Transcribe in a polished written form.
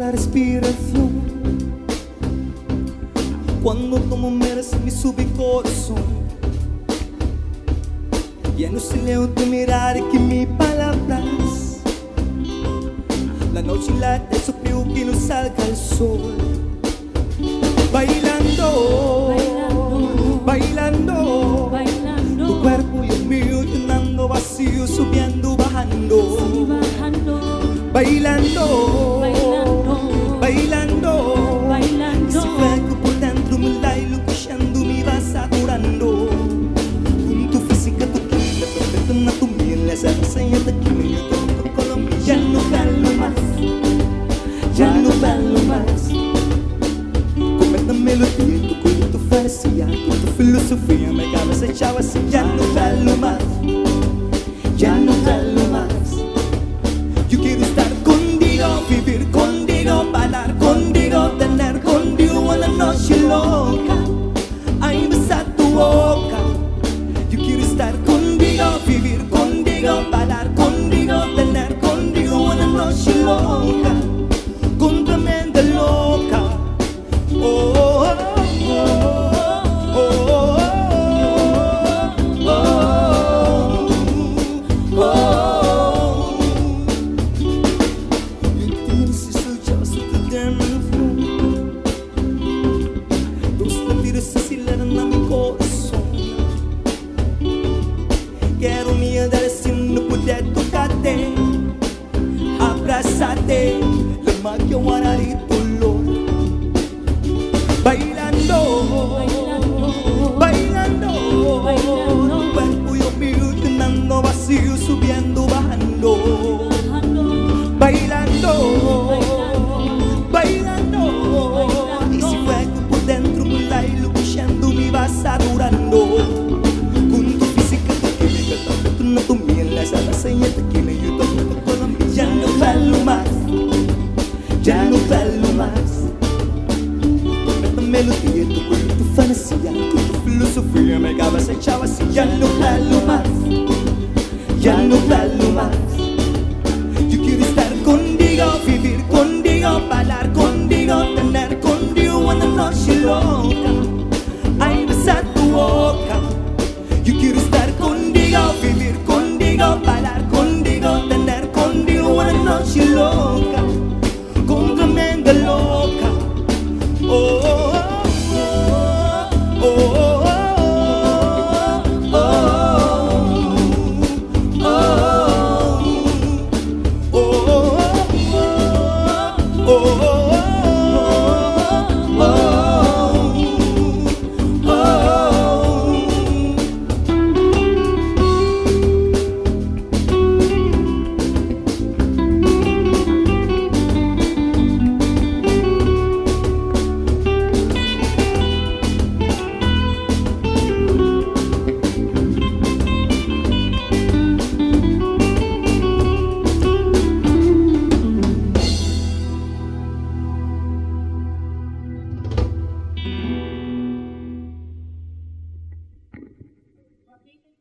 la respiración. Cuando tomo meras me sube corazón. Ya no se leo tu mirar que mis palabras. La noche late, soplo que no salga el sol. Bailando, bailando, bailando. Tu cuerpo y el mío llenando vacío, subiendo, bajando. Bailando, bailando, bailando. Ese fuego por dentro me la iluminando, me va saturando. Con tu física, tu química, tu anatomía, esa reseña de química, tu Colombia. Ya no galo más, ya no galo más. Con esta melodía, tu cuerpo, tu fantasía, con tu filosofía, mi cabeza echaba así. Ya no galo más, ya no galo más. Yo quiero estar contigo, vivir contigo, bailar contigo, tener contigo una noche loca. Ay, besar tu boca. Yo quiero estar contigo, vivir contigo, bailar contigo, tener contigo una noche loca. Con tremenda loca. Oh, oh, oh, oh, oh, oh, oh, oh. Quiero mirar si no puder tocarte, abrazarte, la magia guardaré dolor. Bailando, bailando, bailando. Tu cuerpo y yo mío llenando vacío, subiendo, bajando. Bailando, bailando. Ese fuego por dentro me la iluminando, me va saturando. Ya no valgo más, ya no valgo más. Con esta melodía, tu cuerpo, tu fantasía, con tu filosofía, mi cabeza echaba así. Ya no valgo más, ya no valgo más.